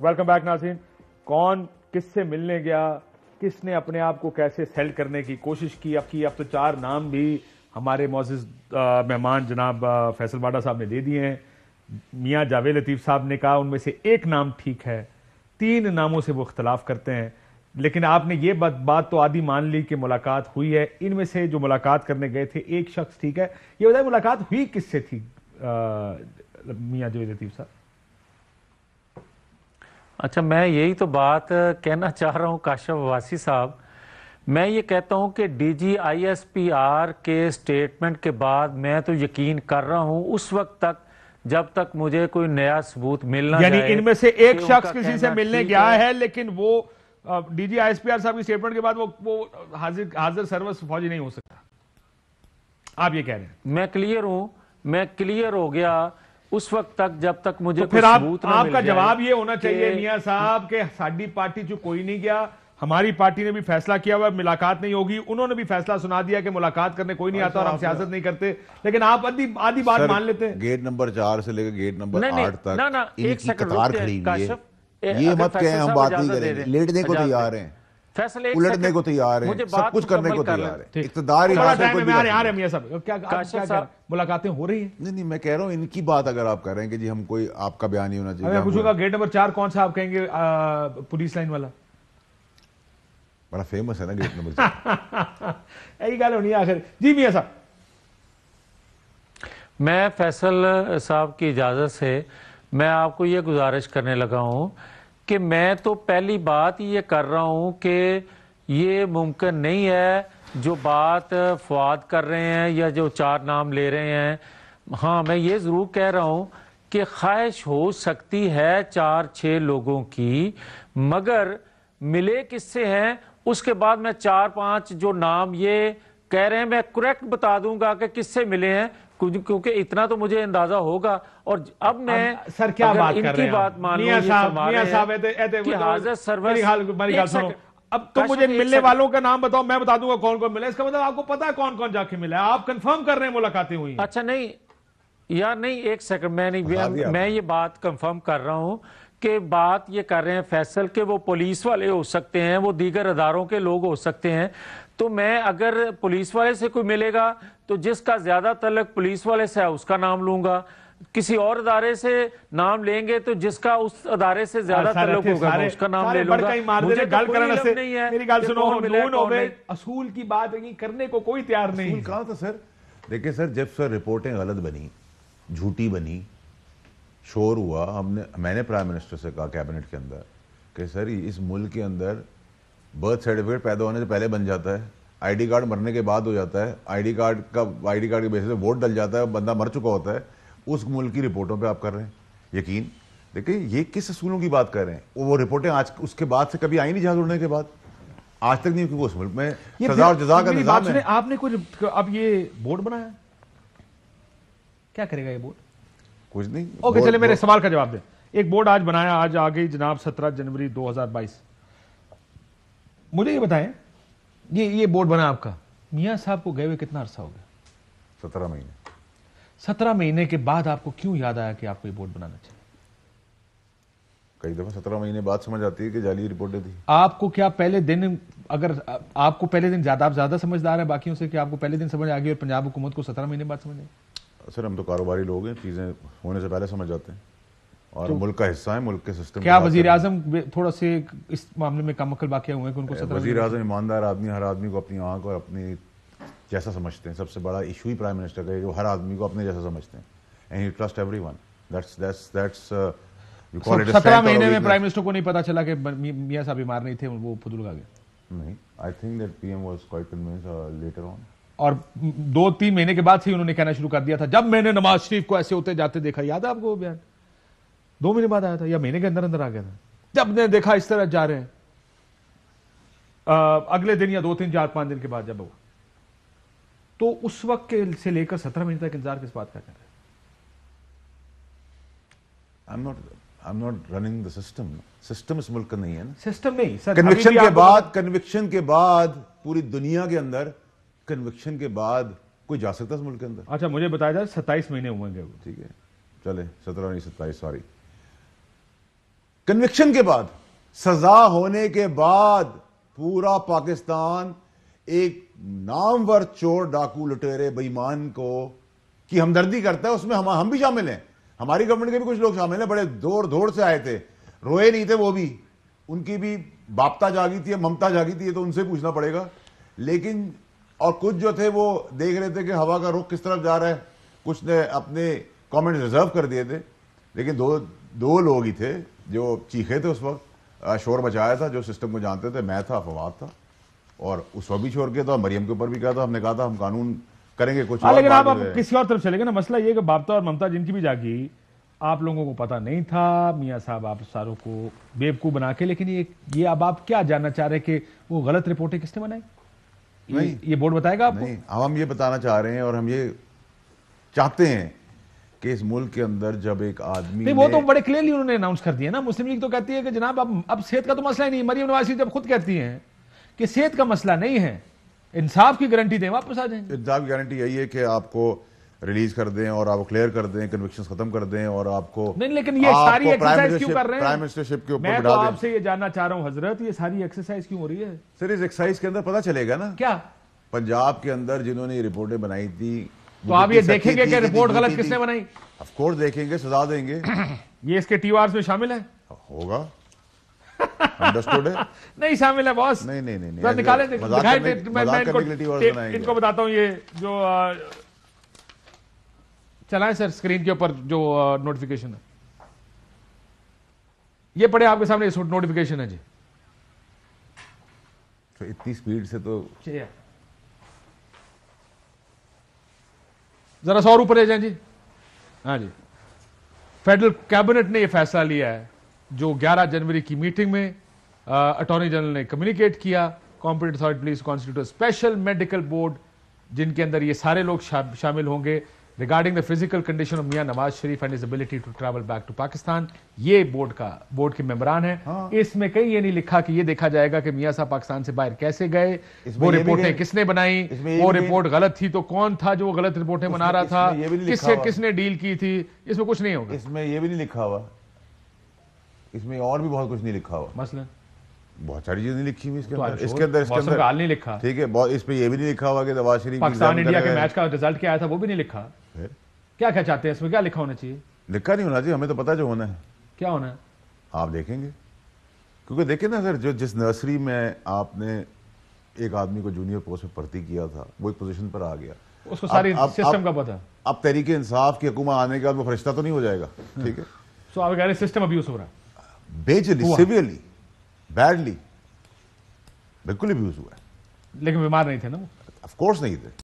Welcome back नाज़रीन। कौन किससे मिलने गया, किसने अपने आप को कैसे सेल करने की कोशिश की। अब तो 4 नाम भी हमारे मौजूद मेहमान जनाब फैसल बाडा साहब ने दे दिए हैं। मियाँ जावेद लतीफ़ साहब ने कहा उनमें से एक नाम ठीक है, 3 नामों से वो इख्तलाफ करते हैं। लेकिन आपने ये बात तो आधी मान ली कि मुलाकात हुई है। इनमें से जो मुलाकात करने गए थे एक शख्स ठीक है। ये बताइए मुलाकात हुई किससे थी मियाँ जावेद लतीफ़ साहब? अच्छा, मैं यही तो बात कहना चाह रहा हूँ काशिफ वासी साहब। मैं ये कहता हूँ कि DGISPR के स्टेटमेंट के बाद मैं तो यकीन कर रहा हूँ उस वक्त तक जब तक मुझे कोई नया सबूत मिलना यानी जाए। इनमें से एक शख्स किसी से मिलने गया है, लेकिन वो DGISPR साहब की स्टेटमेंट के बाद वो हाजिर सर्वस फौजी नहीं हो सकता, आप ये कह रहे हैं? मैं क्लियर हो गया उस वक्त तक जब तक मुझे तो फिर कोई सबूत ना आपका मिल जवाब जाए ये होना चाहिए मियां साहब के साडी पार्टी जो कोई नहीं गया, हमारी पार्टी ने भी फैसला किया हुआ मुलाकात नहीं होगी। उन्होंने भी फैसला सुना दिया कि मुलाकात करने कोई नहीं आता और हम सियासत नहीं करते। लेकिन आप आधी बात मान लेते हैं। गेट नंबर 4 से लेकर गेट नंबर 8 तक एक इनकी सेकंड कतार खड़ी हुई है। ये मत कहें हम बात नहीं करेंगे। लेटने को तैयार हैं, उलटने को तैयार हैं, सब कुछ करने को तैयार है। इख्तिदार ही मियां साहब क्या मुलाकातें हो रही हैं? नहीं, मैं कह रहा हूँ इनकी बात अगर आप कर रहे हैं कि जी हम कोई आपका बयान नहीं होना चाहिए। मैं पूछूंगा गेट नंबर 4 कौन सा आप कहेंगे? पुलिस लाइन वाला बड़ा फेमस है ना गेट नंबर 4। यही गल होनी है आखिर। जी मियां साहब, मैं फैसल साहब की इजाज़त से मैं आपको ये गुजारिश करने लगा हूँ कि मैं तो पहली बात ये कर रहा हूँ कि ये मुमकिन नहीं है जो बात फवाद कर रहे हैं या जो 4 नाम ले रहे हैं। हाँ, मैं ये ज़रूर कह रहा हूँ कि ख्वाहिश हो सकती है 4-6 लोगों की, मगर मिले किससे हैं उसके बाद मैं 4-5 जो नाम ये कह रहे हैं मैं करेक्ट बता दूंगा कि किससे मिले हैं, क्योंकि इतना तो मुझे अंदाजा होगा। और अब मैं सर क्या बात कर रहे हैं बात मान लो, अब तो मुझे मिलने वालों का नाम बताओ, मैं बता दूंगा कौन कौन मिला। इसका मतलब आपको पता है कौन कौन जाके मिला है, आप कंफर्म कर रहे हैं मुलाकातें हुई? अच्छा नहीं यार, नहीं, एक सेकंड, मैं ये बात कंफर्म कर रहा हूं कि बात ये कर रहे हैं फैसल के वो पुलिस वाले हो सकते हैं, वो दीगर अदारों के लोग हो सकते हैं। तो मैं अगर पुलिस वाले से कोई मिलेगा तो जिसका ज्यादा तल्लुक पुलिस वाले से है उसका नाम लूंगा, किसी और अदारे से नाम लेंगे तो जिसका उस अदारे से ज्यादा तल्लुक होगा उसका नाम ले लूंगा। मुझे गल करने नहीं है, मेरी गल सुनो, नून हो गए, असूल की बात करने को कोई तैयार नहीं। कहा था सर, देखिए सर, जब सर रिपोर्टें गलत बनी, झूठी बनी, शोर हुआ, मैंने प्राइम मिनिस्टर से कहा कैबिनेट के अंदर कि सर इस मुल्क के अंदर बर्थ सर्टिफिकेट पैदा होने से पहले बन जाता है, आईडी कार्ड मरने के बाद हो जाता है, आईडी कार्ड के बेसिस पे वोट डल जाता है, बंदा मर चुका होता है। उस मुल्क की रिपोर्टों पे आप कर रहे हैं यकीन। देखिए ये किस असूलों की बात कर रहे हैं? वो रिपोर्टें आज उसके बाद से कभी आई नहीं, जहाज उड़ने के बाद आज तक नहीं, क्योंकि उस मुल्क में सजा और जजा का निजाम है। आपने कुछ अब ये बोर्ड बनाया, क्या करेगा ये बोर्ड? कुछ नहीं। ओके, चले मेरे सवाल का जवाब दें। एक बोर्ड आज बनाया, आज आ गई जनाब 17 जनवरी 2022। मुझे ये बताएं, ये बोर्ड बना आपका, मियां साहब को गए हुए कितना अरसा हो गया? 17 महीने। 17 महीने के बाद आपको क्यों याद आया कि आपको ये बोर्ड बनाना चाहिए? कई दफा 17 महीने बाद समझ आती है कि जाली रिपोर्टें थी। आपको क्या पहले दिन, अगर आपको पहले दिन आप ज्यादा समझदार है बाकियों से कि आपको पहले दिन समझ आ गई और पंजाब हुकूमत को 17 महीने बाद समझ आई? सर हम तो कारोबारी लोग हैं, चीजें होने से पहले समझ जाते हैं और तो मुल्क का हिस्सा है, मुल्क के सिस्टम। क्या वजीर आजम थोड़ा से इस मामले में कम अकल वाक़या हुए कि उनको 17? वजीर आजम ईमानदार आदमी, हर आदमी को अपनी आंख और अपनी जैसा समझते हैं। सबसे बड़ा इशू ही प्राइम मिनिस्टर का है, जो हर आदमी को अपने जैसा समझते हैं। And you trust everyone. That's you call it. 17 महीने में प्राइम मिनिस्टर को नहीं पता चला कि मियां साहब बीमार नहीं थे, वो फुदुल आ गए? नहीं, I think that PM was quite convinced later on. और 2-3 महीने के बाद से उन्होंने कहना शुरू कर दिया था, जब मैंने नवाज शरीफ को ऐसे होते जाते देखा। याद है आपको वो बयान? 2 महीने बाद आया था या महीने के अंदर अंदर आ गया था? जब ने देखा इस तरह जा रहे हैं, अगले दिन या 2-3 4-5 दिन के बाद जब हुआ, तो उस वक्त से लेकर 17 महीने तक इंतजार किस बात का कर रहे हैं? I'm not running the system. System इस मुल्क का नहीं है ना। सिस्टम नहीं सर। कन्विक्शन के बाद पूरी दुनिया के अंदर कन्विक्शन के बाद कोई जा सकता है इस मुल्क के अंदर? अच्छा मुझे बताया जाए 27 महीने हुए। ठीक है, चले 17 नहीं 27, सॉरी। कन्विक्शन के बाद, सजा होने के बाद पूरा पाकिस्तान एक नामवर चोर, डाकू, लुटेरे, बेईमान को की हमदर्दी करता है। उसमें हम भी शामिल हैं, हमारी गवर्नमेंट के भी कुछ लोग शामिल हैं, बड़े दौड़ दौड़ से आए थे, रोए नहीं थे वो भी, उनकी भी बापता जागी थी, ममता जागी थी, ये तो उनसे पूछना पड़ेगा। लेकिन और कुछ जो थे वो देख रहे थे कि हवा का रुख किस तरफ जा रहा है, कुछ ने अपने कमेंट रिजर्व कर दिए थे, लेकिन दो लोग ही थे जो चीखे थे उस वक्त, शोर मचाया था, जो सिस्टम को जानते थे। मैं था, फवाद था, और उस वक्त भी शोर किया था, मरियम के ऊपर भी किया था। हमने कहा था हम कानून करेंगे कुछ। लेकिन आप किसी और तरफ चलेंगे ना। मसला ये कि बापता और ममता जिनकी भी जागी, आप लोगों को पता नहीं था, मियां साहब आप सारों को बेवकूफ बना के। लेकिन ये अब आप क्या जानना चाह रहे हैं कि वो गलत रिपोर्टें किसने बनाई? ये बोर्ड बताएगा आपको? नहीं, हम ये बताना चाह रहे हैं और हम ये चाहते हैं कि इस मुल्क के अंदर जब एक आदमी नहीं, वो तो बड़े क्लियरली उन्होंने अनाउंस कर दिया ना। मुस्लिम लीग तो कहती है कि जनाब अब सेहत का तो मसला ही नहीं। मरियम नवाज शरीफ जब खुद कहती हैं कि सेहत का मसला नहीं है, इंसाफ की गारंटी दें, वापस आ जाएंगे। इंसाफ की गारंटी यही है कि आपको रिलीज कर दें और आपको क्लियर कर दें, कन्विक्शंस खत्म कर दें और आपको नहीं। लेकिन ये सारी एक्सरसाइज क्यों कर रहे हैं? प्राइम मिनिस्टरशिप के ऊपर मैं तो आपसे ये जानना चाह रहा हूं हजरत, ये सारी एक्सरसाइज क्यों हो रही है? सर इस एक्सरसाइज के अंदर पता चलेगा ना, क्या पंजाब के अंदर जिन्होंने ये रिपोर्टें बनाई थी, तो आप ये देखेंगे कि रिपोर्ट गलत किसने बनाई? ऑफ कोर्स देखेंगे, सजा देंगे। ये इसके टीआरएस में शामिल है? होगा, अंडरस्टूड है। नहीं शामिल है बॉस। नहीं नहीं नहीं, तो निकाले, मैं इनको बताता हूं। ये जो चलाएं सर स्क्रीन के ऊपर जो नोटिफिकेशन है, ये पढ़े आपके सामने नोटिफिकेशन है जी। तो इतनी स्पीड से तो जरा 100 ऊपर ले जाएं जी। हाँ जी, फेडरल कैबिनेट ने यह फैसला लिया है जो 11 जनवरी की मीटिंग में अटॉर्नी जनरल ने कम्युनिकेट किया। Competent authority please constitute special medical board, जिनके अंदर ये सारे लोग शामिल होंगे, regarding the physical condition of Mian Nawaz Sharif and his ability to travel back to Pakistan. ये बोर्ड के मेंबरान हैं। हाँ। इसमें कहीं ये नहीं लिखा कि ये देखा जाएगा कि मियां साहब पाकिस्तान से बाहर कैसे गए, वो रिपोर्टें किसने बनाई, वो रिपोर्ट गलत थी तो कौन था जो गलत रिपोर्टें बना रहा था, किससे किसने डील की थी, इसमें कुछ नहीं होगा। इसमें ये भी नहीं लिखा हुआ, इसमें और भी बहुत कुछ नहीं लिखा हुआ। मसलन बहुत सारी चीजें नहीं लिखी हुई इसके तो अंदर। इसके अंदर हाल नहीं लिखा, ठीक है। इस पे ये भी नहीं लिखा हुआ कि नवाज शरीफ पाकिस्तान इंडिया के मैच का रिजल्ट क्या आया था वो भी नहीं लिखा। क्या क्या चाहते हैं इसमें, क्या लिखा होना चाहिए? लिखा नहीं होना चाहिए, हमें तो पता जो होना है। क्या होना है आप देखेंगे, क्योंकि देखिए ना सर, जो जिस नर्सरी में आपने एक आदमी को जूनियर पोस्ट में भर्ती किया था, वो एक पोजीशन पर आ गया, उसको सारी सिस्टम का पता। अब तहरीके इंसाफ की हुकूमत आने के बाद वो फरिश्ता तो नहीं हो जाएगा, ठीक है। सो आप कह रहे सिस्टम अब्यूज हो रहा है, बेजली, सिवियरली, बैडली, बिल्कुल अब्यूज हुआ है। लेकिन बीमार नहीं थे ना वो? ऑफ कोर्स नहीं थे।